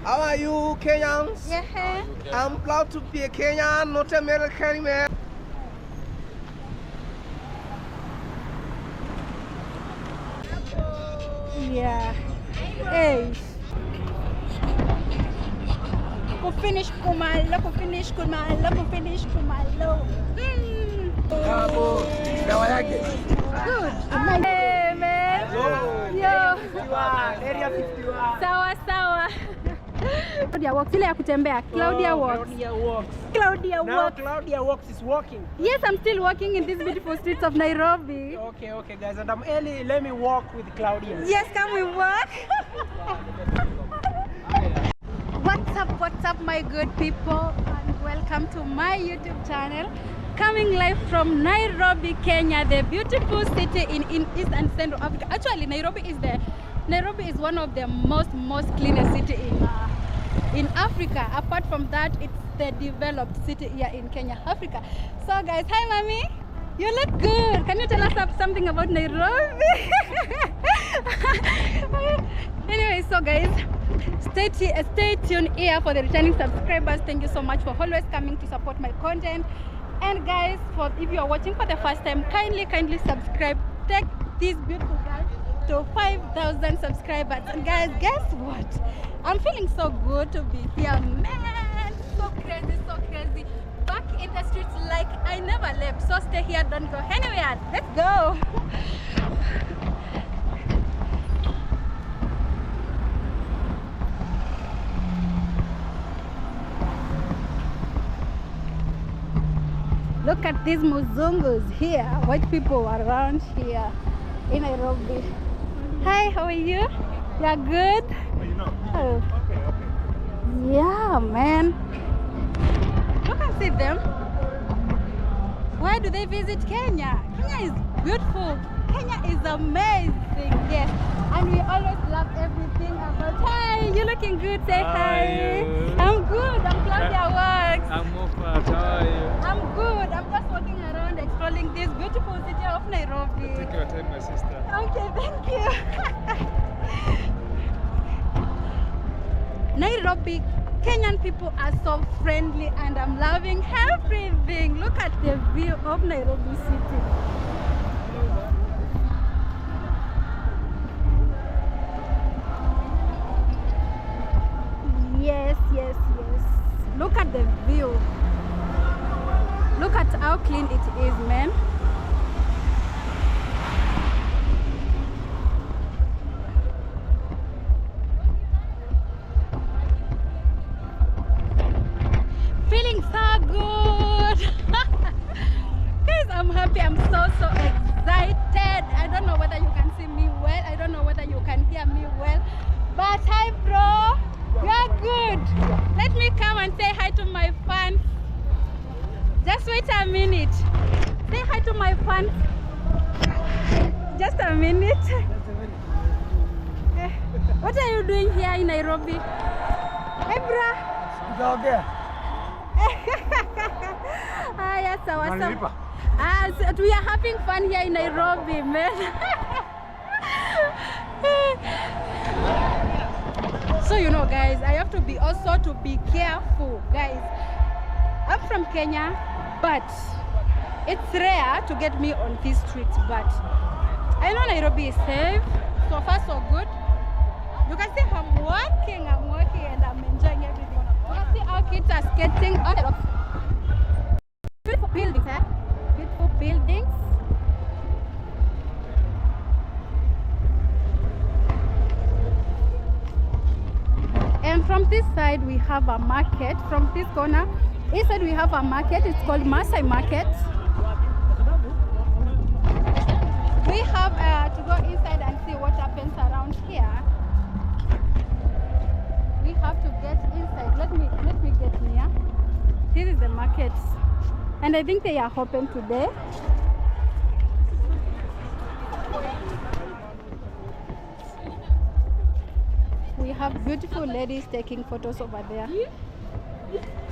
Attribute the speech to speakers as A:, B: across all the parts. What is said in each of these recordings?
A: How are you, Kenyans?
B: Yeah.
A: I'm proud to be a Kenyan, not American, man.
B: Yeah. Hey. Go finish Kumalo, go finish Kumalo, go finish Kumalo. Good. Hey, man. Yo.
A: Area 51.
B: Sawa. Claudia walks. Ile ya kutembea. Claudia walks. Claudia walks.
A: Claudia walks is walking.
B: Yes, I'm still walking in these beautiful streets of Nairobi.
A: Okay, guys, and I'm Ellie. Let me walk with Claudia.
B: Yes, can we walk? What's up, my good people, and welcome to my YouTube channel. Coming live from Nairobi, Kenya, the beautiful city in East and Central Africa. Actually, Nairobi is one of the most cleanest city in Africa. Apart from that, it's the developed city here in Kenya, Africa. So guys, hi mommy, you look good. Can you tell us something about Nairobi? Anyway, so guys, stay tuned here for the returning subscribers. Thank you so much for always coming to support my content. And guys, if you are watching for the first time, kindly subscribe. Take this beautiful girl to 5,000 subscribers. And guys, guess what? I'm feeling so good to be here, man. So crazy. Back in the streets like I never left. So stay here, don't go anywhere. Let's go. Look at these muzungus here, white people around here in Nairobi. Hi, how are you? You are good? Oh. Okay. Yeah, man. You can see them. Why do they visit Kenya? Kenya is beautiful. Kenya is amazing, yes. And we always love everything about. Hi, you're looking good. Say hi. I'm good. I'm Claudia Works.
C: I'm Mofat. How are you?
B: I'm good. I'm just walking around exploring this beautiful city of Nairobi.
C: Take your time, my sister.
B: Okay, thank you. Nairobi, Kenyan people are so friendly and I'm loving everything. Look at the view of Nairobi city. Yes. Look at the view. Look at how clean it is, man. Feeling so good. Guys, I'm happy. I'm so excited. I don't know whether you can see me well. I don't know whether you can hear me well. But hi, bro. You're good. Let me come and say hi to my fans. Just wait a minute. Say hi to my fans. Just a minute. What are you doing here in Nairobi? Hey, bro. Yes, so we are having fun here in Nairobi, man. So you know, guys, I have to be careful, guys. I'm from Kenya, but it's rare to get me on these streets. But I know Nairobi is safe. So far, so good. You can see I'm walking, and I'm enjoying everything. You can see our kids are skating on the rocks. Beautiful buildings, eh? Beautiful buildings. And from this side we have a market. From this corner, inside we have a market. It's called Masai market. We have to go inside and see what happens around here. We have to get inside. Let me get near. This is the market, and I think they are open today. We have beautiful ladies taking photos over there.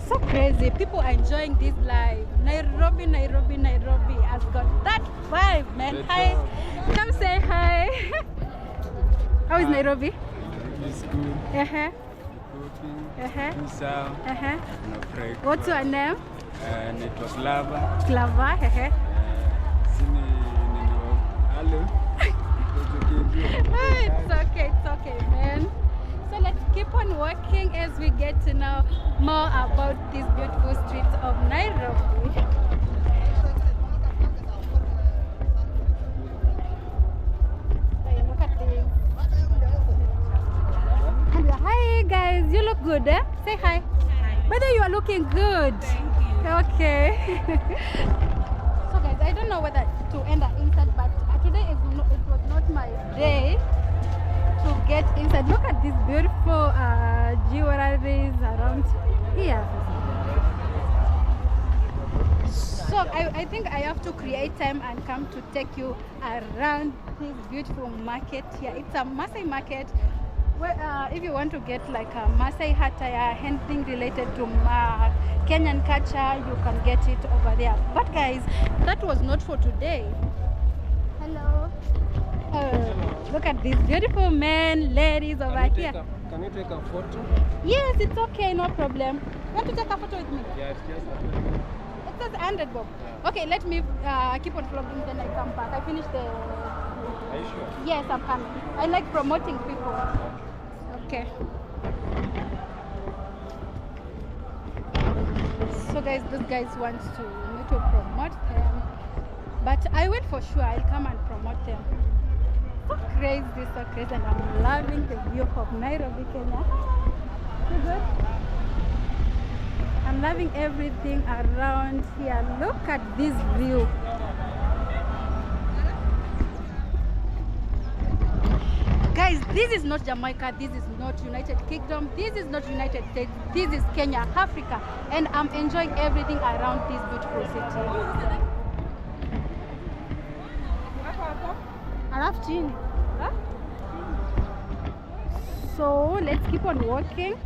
B: So crazy. People are enjoying this life. Nairobi has got that vibe, man. Hi. Come say hi. How is Nairobi?
C: It's good. cooking,
B: Uh-huh.
C: usao,
B: Uh-huh.
C: break.
B: What's your name?
C: And it was lava.
B: Clover. Uh-huh.
C: Sini nino alu.
B: It's okay, man. So let's keep on walking as we get to know more about these beautiful streets of Nairobi. Hey, look at this. And hi guys, you look good, eh? Say hi. By the way, you are looking good.
D: Thank you.
B: Okay. So guys, I don't know whether to end the inside, but today it was not my day to get inside. Look at these beautiful jewelries around here. So I think I have to create time and come to take you around this beautiful market here. It's a Masai market. Well, if you want to get like a Masai attire, anything related to Kenyan culture, you can get it over there. But guys, that was not for today. Hello. Look at these beautiful men, ladies over here.
C: Can you take a photo?
B: Yes, it's okay, no problem. You want to take a photo with me?
C: Yeah, it's just
B: It says 100 bob. Okay, let me keep on vlogging, then I come back. I finished the...
C: Are you sure?
B: Yes, I'm coming. I like promoting people. Okay. So guys, those guys want me to promote them, but I will for sure. I'll come and promote them. So crazy, and I'm loving the view of Nairobi, Kenya. So good. I'm loving everything around here. Look at this view. Guys, this is not Jamaica, this is not United Kingdom, this is not United States, this is Kenya, Africa, and I'm enjoying everything around this beautiful city. Alafu chini. Huh? So let's keep on walking.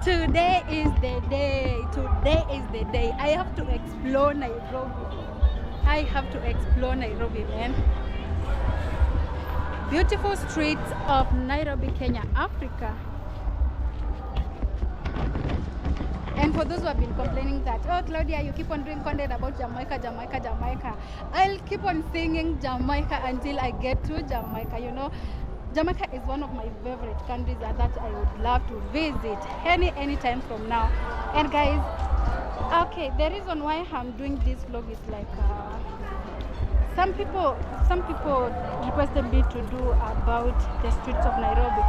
B: Today is the day. Today is the day. I have to explore Nairobi. I have to explore Nairobi, man. Beautiful streets of Nairobi, Kenya, Africa. And for those who have been complaining that, oh Claudia, you keep on doing content about Jamaica, Jamaica, Jamaica, I'll keep on singing Jamaica until I get to Jamaica, you know. Jamaica is one of my favorite countries that I would love to visit any time from now. And guys, okay, the reason why I'm doing this vlog is like some people requested me to do about the streets of Nairobi.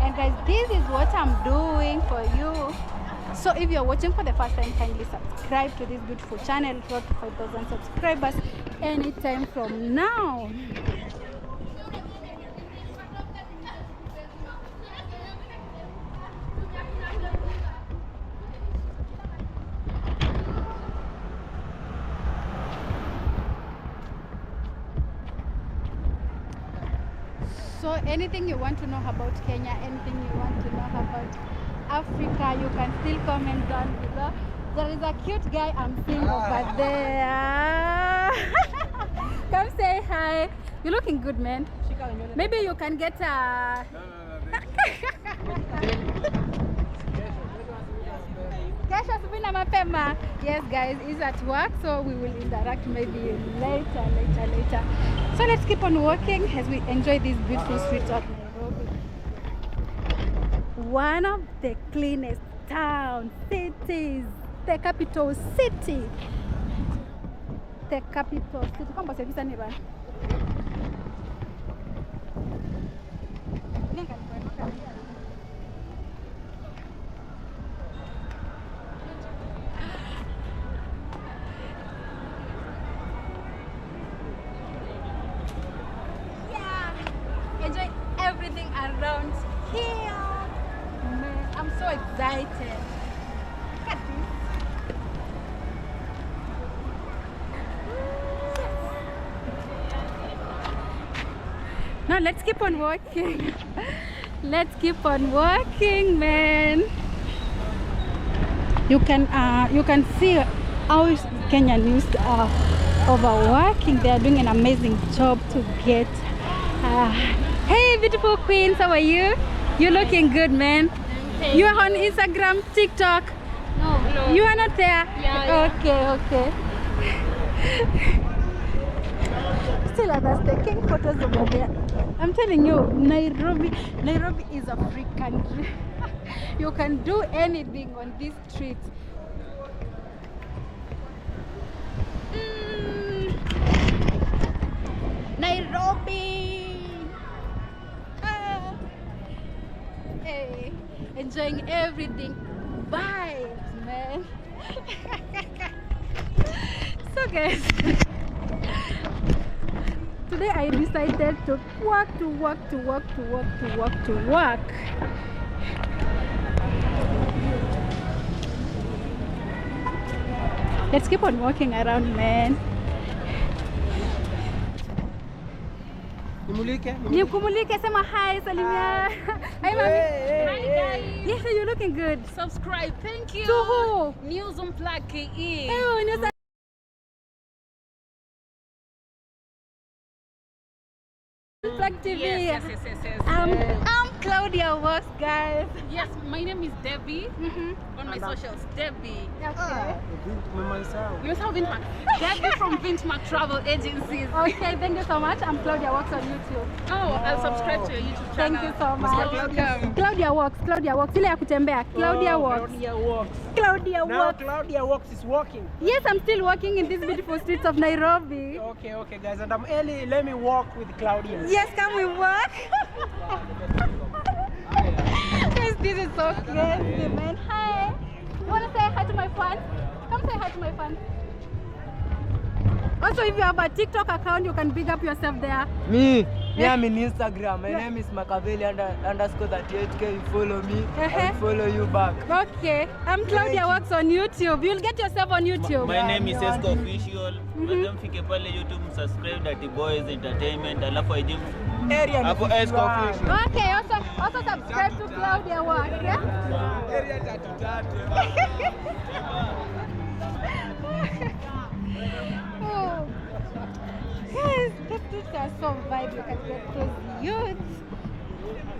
B: And guys, this is what I'm doing for you. So if you're watching for the first time, kindly subscribe to this beautiful channel. Road to 5,000 subscribers anytime from now. So anything you want to know about Kenya, anything you want to know about Africa, you can still comment down below. There is a cute guy I'm seeing over there. Come say hi. You're looking good, man. Maybe you can get a... Yes guys, he's at work, so we will interact maybe later. So let's keep on walking as we enjoy these beautiful streets of Nairobi. One of the cleanest cities, the capital city. The capital city. Come on, enjoy everything around here. Man, I'm so excited. Look at this. Now let's keep on walking. Let's keep on walking, man. You can see how Kenyan youth are overworking. They are doing an amazing job to get. Hey, beautiful queens, how are you? You're looking good, man. You are on Instagram, TikTok.
D: No.
B: You are not there?
D: Yeah.
B: Okay. Still others taking photos over there. I'm telling you, Nairobi is a free country. You can do anything on this street. Nairobi! Hey, enjoying everything. Vibes, man. So guys, today I decided to walk. Let's keep on walking around, man. Nikumulike, sema hi, salimia. Hi, mommy.
D: Hi guys.
B: Yes, you're looking good.
D: Subscribe. Thank you.
B: To who?
D: News on Plug KE.
B: Oh, News Plug TV.
D: Yes.
B: I'm Claudia Works, guys.
D: Yes, my name is Debbie. On my socials, Debbie.
B: Okay.
D: You also have Debbie from Vintmark Travel Agencies.
B: Okay, thank you so much. I'm Claudia Works on YouTube.
D: Oh, I'll subscribe to your YouTube channel.
B: Thank you so much.
D: You're welcome.
B: Claudia Works. Ile ya kutembea. Claudia Works. Claudia
E: Now
B: Works.
E: Claudia Works is walking.
B: Yes, I'm still walking in these beautiful streets of Nairobi.
E: Okay, guys, and I'm Ellie. Let me walk with Claudia.
B: Yes, can we walk? Guys, this is so crazy, man. Hi. You want to say hi to my fans? Come say hi to my fans. Also, if you have a TikTok account, you can big up yourself there.
F: Me, I'm in Instagram. My name is Makaveli _38K. You follow me, I follow you back.
B: Okay, I'm Claudia Works on YouTube. You'll get yourself on YouTube.
G: My name is Esco Official. Mfike pale YouTube, subscribe Dirty Boys Entertainment. Alafu aje hapo Esco Official.
B: Okay, also subscribe to Claudia Works. Yeah? Oh. Guys, these streets are so vibe. You can get those youths.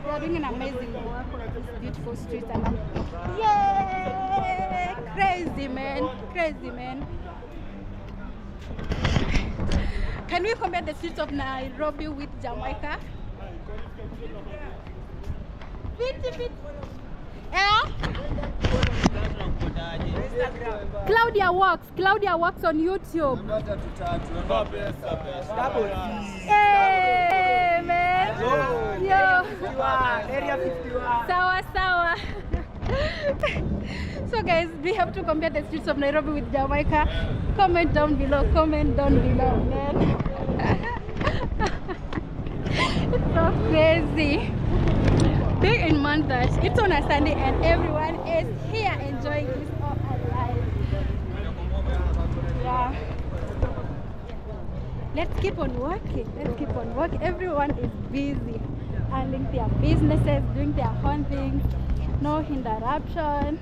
B: They are doing an amazing work on this beautiful street, and yeah, crazy man. Can we compare the streets of Nairobi with Jamaica? Yeah? Claudia Works on YouTube. Hey man. Yo.
E: Area 51.
B: Sawa. So guys, we have to compare the streets of Nairobi with Jamaica. Comment down below, man. It's so crazy. Bear in mind that it's on a Sunday and everyone is here enjoying this all alive. Yeah. Let's keep on working. Everyone is busy handling their businesses, doing their own things. No interruption.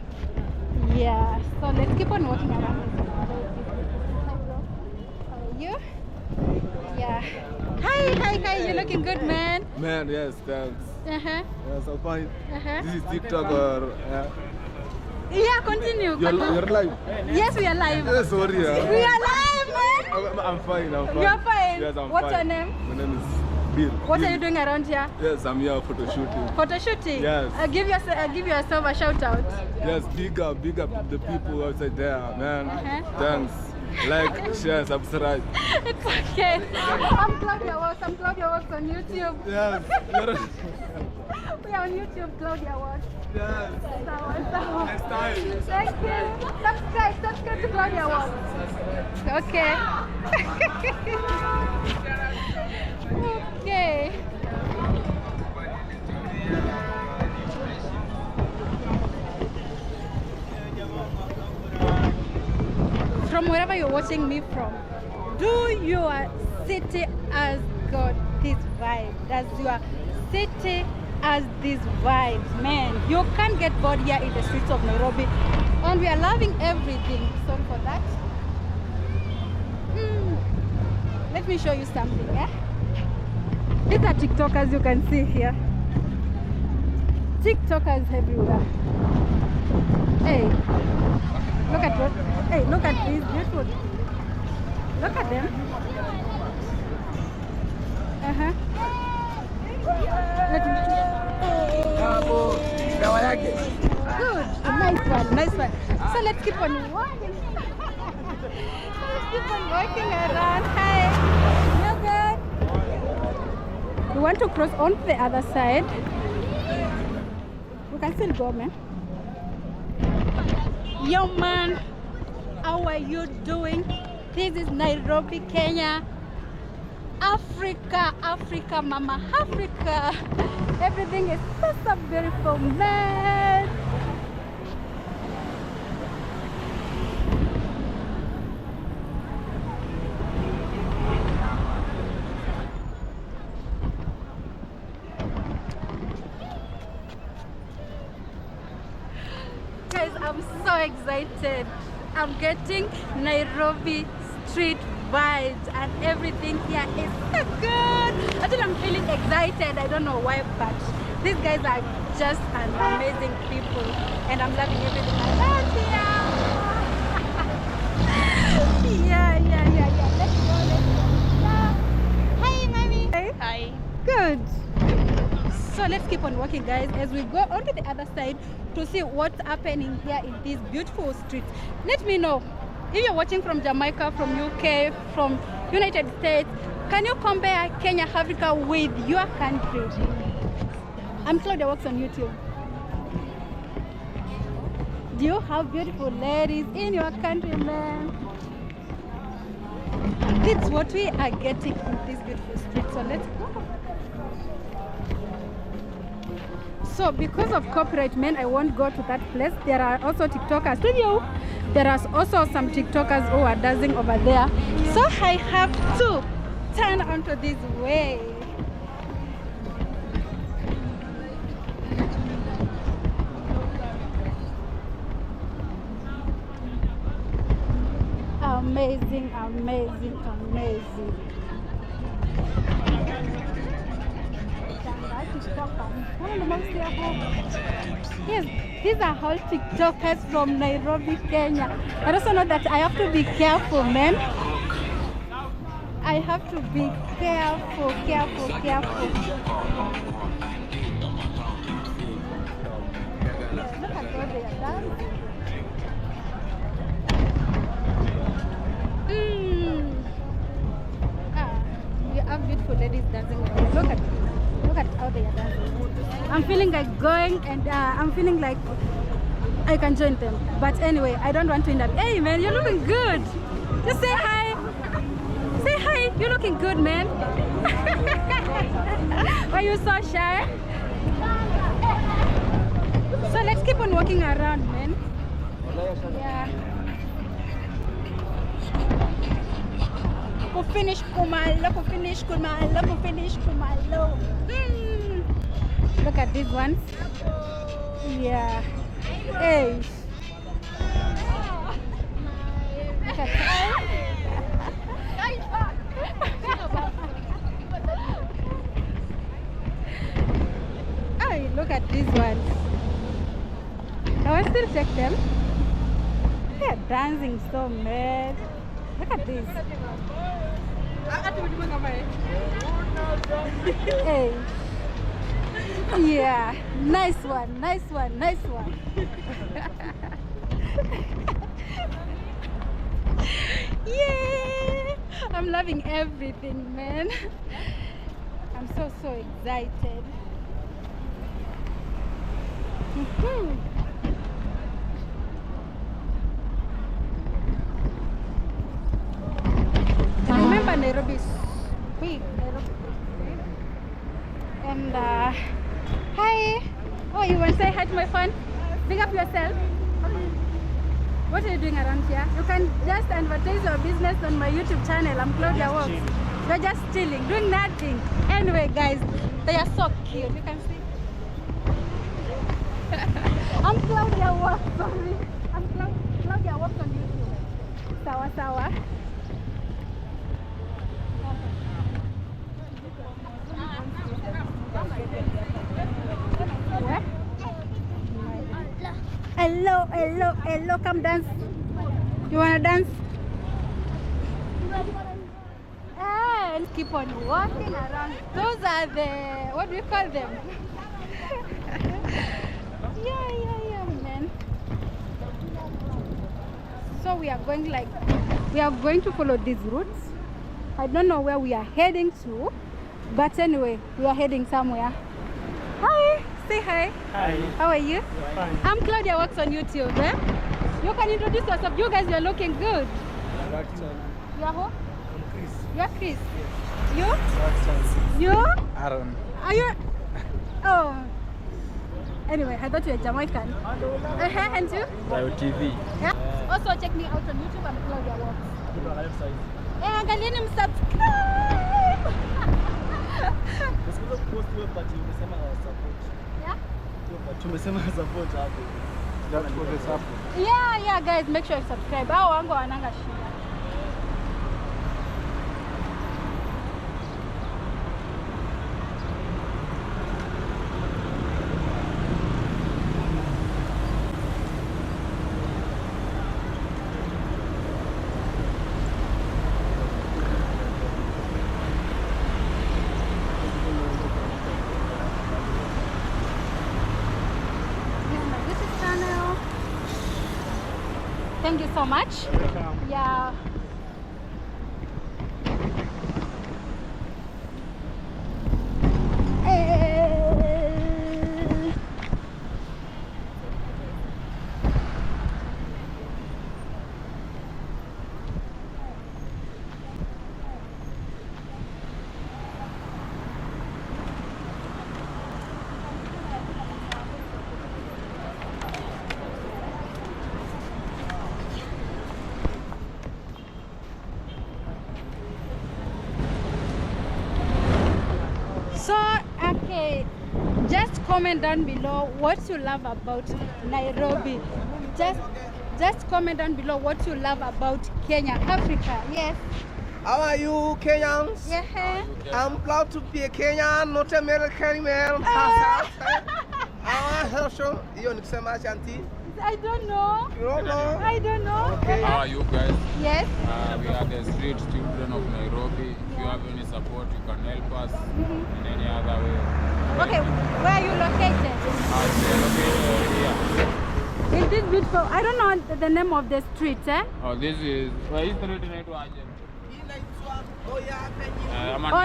B: Yeah. So let's keep on working around. How are you? Yeah. Hi. You're looking good, man.
H: Man, yes, thanks.
B: Uh-huh.
H: Yes, I'm fine.
B: Uh-huh.
H: This is TikTok or...
B: Yeah, continue.
H: You're live?
B: Yes, we are live.
H: Yes, sorry.
B: We are live, man.
H: I'm fine.
B: You're fine?
H: Yes, I'm
B: What's
H: fine.
B: your name?
H: My name is Bill.
B: What are you doing around here?
H: Yes, I'm here photo shooting.
B: Photo shooting?
H: Yes.
B: Give yourself a shout out.
H: Yes, big up the people outside there, man. Thanks. Like, share, subscribe.
B: It's okay. I'm Claudia Works on YouTube.
H: Yes.
B: We are on YouTube, Claudia Works.
H: Yes.
B: Sawa.
H: Next time.
B: Thank you. Subscribe to Claudia Works. Okay. Okay. From wherever you're watching me from, do your city has got this vibe? Does your city us these vibes, man. You can't get bored here in the streets of Nairobi, and we are loving everything. Sorry for that. Let me show you something. Yeah, these are TikTokers. You can see here. TikTokers everywhere. Hey, look at what. Hey, look at these beautiful. Look at them. Good, nice one. So let's keep on walking. Let's keep on walking around. Hi, you good? We want to cross on the other side. We can still go, man. Yo, man, how are you doing? This is Nairobi, Kenya. Africa, mama, Africa. Everything is so beautiful, man. Guys, I'm so excited. I'm getting Nairobi street vibes and everything here is so good. Actually, I'm feeling excited. I don't know why, but these guys are just an amazing people, and I'm loving everything around here. Yeah. Let's go. Hey, mommy.
D: Hi.
B: Good. So let's keep on walking, guys, as we go on to the other side to see what's happening here in these beautiful streets. Let me know if you're watching from Jamaica, from UK, from United States. Can you compare Kenya, Africa with your country? I'm Claudia Works on YouTube. Do you have beautiful ladies in your country, man? It's what we are getting in these beautiful streets. So let's go. So because of copyright, man, I won't go to that place. There are also TikTokers with you. There are also some TikTokers who are dancing over there. So I have to turn onto this way. Amazing. Yes, these are all TikTokers from Nairobi, Kenya. I also know that I have to be careful, man. I have to be careful. Look at what they are dancing. You have beautiful ladies dancing. Look at how they are dancing. I'm feeling like going, and I'm feeling like I can join them. But anyway, I don't want to end up. Hey, man, you're looking good. Just say hi. Say hi. You're looking good, man. Why are you so shy? So let's keep on walking around, man. Yeah. Finish kumalo. Look at these ones. Yeah. Hey. Look at hey, look at these ones. I will still check them. They're dancing so mad. Look at this. Hey. Yeah, nice one. Yeah, I'm loving everything, man. I'm so excited. Remember, Nairobi is big. And hi. Oh, you want to say hi to my phone? Big up yourself. What are you doing around here? You can just advertise your business on my YouTube channel. I'm Claudia Works. You're just chilling, doing nothing. Anyway, guys, they are so cute. You can see. I'm Claudia Walk, sorry. I'm Claudia Walk on YouTube. Sawa sawa. Where? Hello, come dance. You wanna dance? And keep on walking around. Those are the, what do we call them? yeah, man. So we are going to follow these routes. I don't know where we are heading to, but anyway, we are heading somewhere. Hi, say hi.
E: Hi.
B: How are you?
E: Fine.
B: I'm Claudia Works on YouTube. You can introduce yourself. You guys, you're looking good. You're who?
E: Chris.
B: You're Chris. You?
H: Aaron.
B: Are you? Oh. Anyway, I thought you were Jamaican. And you?
C: TV.
B: Yeah. Also check me out on YouTube. I'm Claudia Works. Angalieni msubscribe. Yeah? Yeah, guys, make sure you subscribe. Hao wangu wananga shida. Thank you so much. Yeah. Just comment down below what you love about Nairobi. Just comment down below what you love about Kenya, Africa. Yes.
A: How are you, Kenyans?
B: Yeah.
A: I'm proud to be a Kenyan, not American man. Hiyo ni kusema shanti.
B: I don't know.
A: You don't know?
B: I don't know.
A: Okay.
H: How are you guys?
B: Yes.
H: We are the street children of Nairobi. If you have any support, you can help us in any other way.
B: Okay, where are you located?
H: Here.
B: In this beautiful, I don't know the name of the street, eh?
H: Oh, this is where is the street inaitwa aje?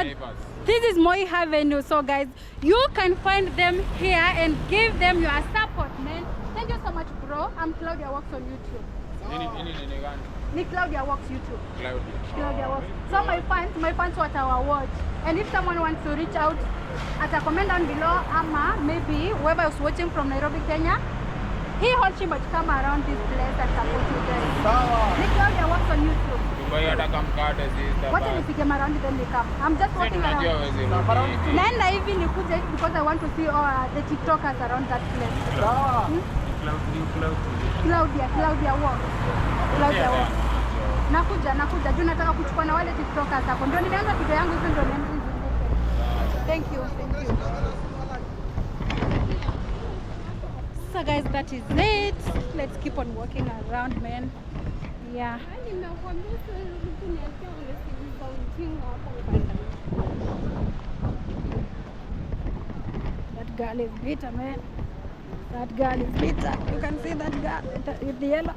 H: Neighbors.
B: This is Moi Avenue. So guys, you can find them here and give them your support, man. Thank you so much, bro. I'm Claudia Works on YouTube. Ni Claudia Works YouTube. Claudia Works. So my fans what our watch. And if someone wants to reach out, at a comment down below, ama maybe whoever is watching from Nairobi, Kenya, he or she must come around this place and support you guys. Ni Claudia Works on YouTube. What if we come around then we come? I'm just walking around. Naenda hivi nikuje because I want to see all the TikTokers around that place. Claudia Works. Claudia Works. Nakuja juu nataka kuchukua na wale TikTokers hapo. Ndio nimeanza video yangu hizo ndio nimeanza. Thank you. So guys, that is it. Let's keep on walking around, man. Yeah. That girl is bitter, man. That girl is bitter. You can see that girl with the yellow.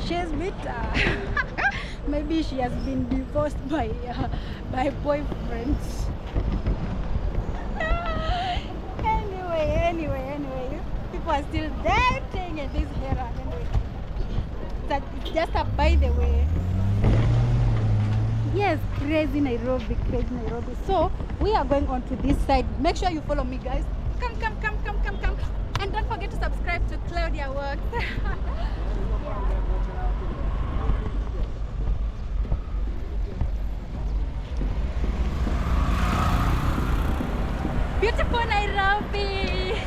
B: She's bitter. Maybe she has been divorced by boyfriend. Anyway, people are still dating in this era. Anyway, it's just a by the way. Yes, crazy Nairobi. So we are going on to this side. Make sure you follow me, guys. Come. And don't forget to subscribe to Claudia Works. Beautiful Nairobi.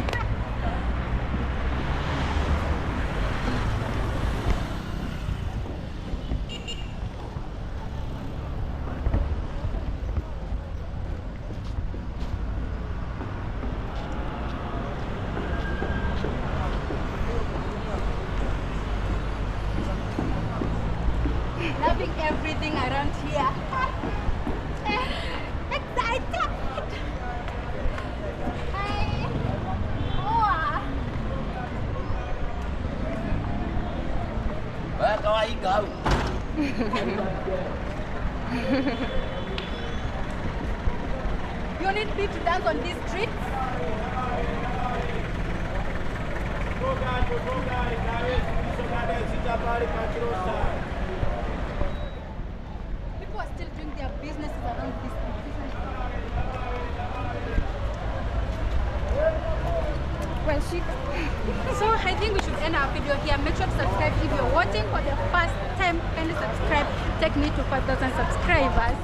B: everything around here. Excited! Hi! Oh!
G: Where do I go?
B: You need me to dance on these streets? People are still doing their businesses around this street. Well, shit. So I think we should end our video here. Make sure to subscribe if you're watching for the first time. Kindly subscribe. Take me to 5,000 subscribers.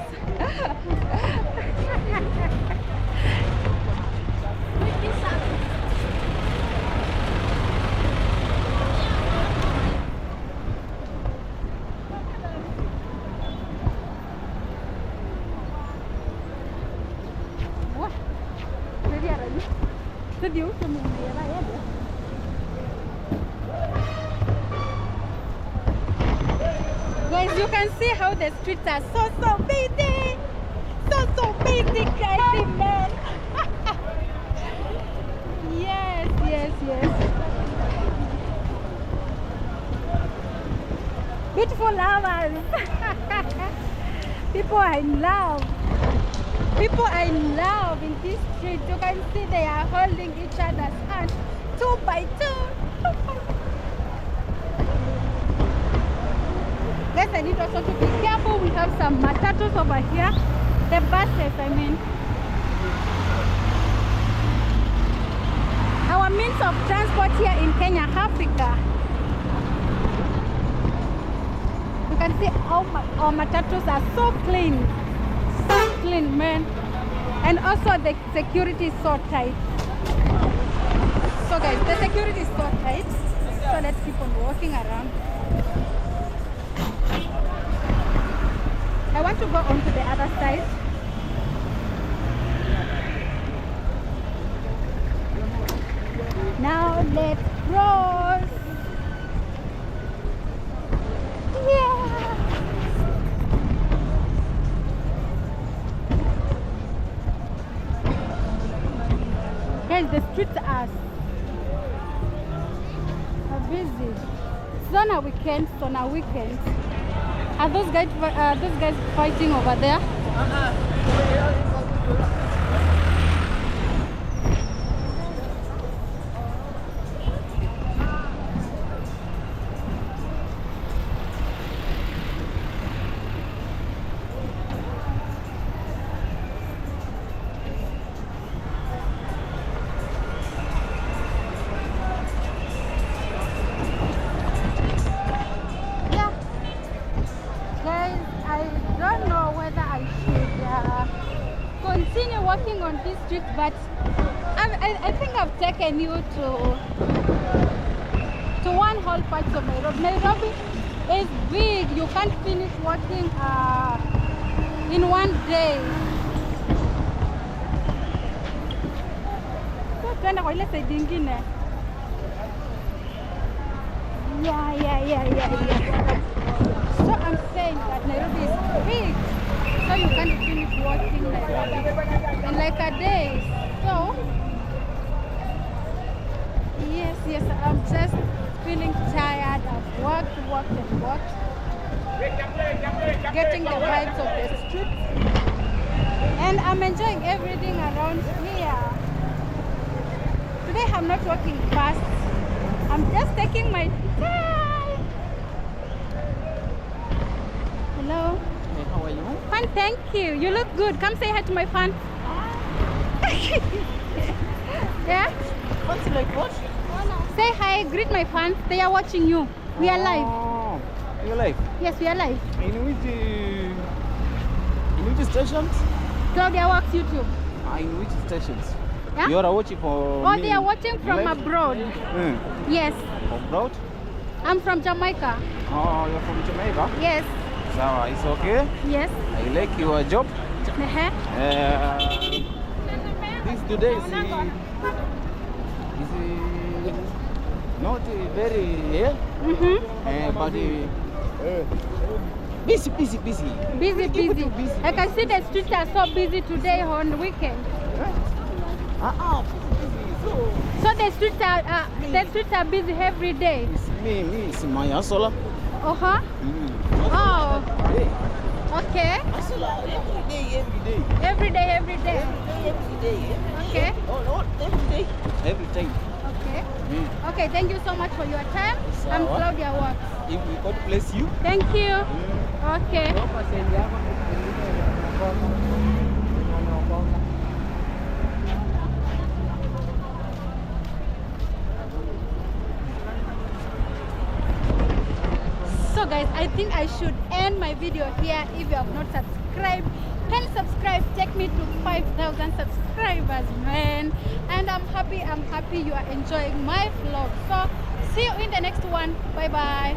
B: Guys, you can see how the streets are so busy. So busy, crazy man. Yes. Beautiful lovers. People are in love. People are in love in this street. You can see they are holding each other's hand 2 by 2. Guys, I need also to be careful. We have some matatus over here. The buses, I mean. Our means of transport here in Kenya, Africa. You can see how our matatus are so clean. So clean, man. And also the security is so tight. So guys, the security is so tight. So let's keep on walking around. I want to go on to the other side. Now let's cross. Yeah. Guys, the streets are busy. It's on a weekend. It's on a weekend. Are those guys fighting over there? Continue walking on this street, but I think I've taken you to one whole part of Nairobi. Nairobi is big. You can't finish walking in one day. So tuenda kwa ile side nyingine. Yeah. So I'm saying that Nairobi is big. So you can't finish walking in like a day. So yes, I'm just feeling tired. I've walked, getting the vibes of the street, and I'm enjoying everything around here. Today I'm not walking fast. I'm just taking my time. Hello.
G: How are you?
B: Fine, thank you. You look good. Come say hi to my fans. Yeah?
G: What's like what?
B: Say hi, greet my fans. They are watching you. We are live.
G: Oh, you're live?
B: Yes, we are live.
G: In which stations?
B: Claudia Works YouTube.
G: In which stations?
B: Yeah?
G: You are watching for
B: Oh,
G: me
B: they are watching from
G: live?
B: abroad. Yes.
G: Abroad?
B: I'm from Jamaica.
G: Oh, you're from Jamaica?
B: Yes.
G: So it's okay.
B: Yes.
G: I like your job. This today is not very but
I: Busy.
B: Busy. I can see the streets are so busy today on the weekend. So the streets are busy every day.
I: Me, it's my hustle.
B: Oh. Okay.
I: Hustle every day.
B: Every day. Okay.
I: Every time.
B: Okay. Okay, thank you so much for your time. I'm Claudia Wax.
I: If God bless you.
B: Thank you. Okay. So guys, I think I should end my video here. If you have not subscribed, can subscribe. Take me to 5,000 subscribers, man. And I'm happy you are enjoying my vlog. So see you in the next one. Bye bye.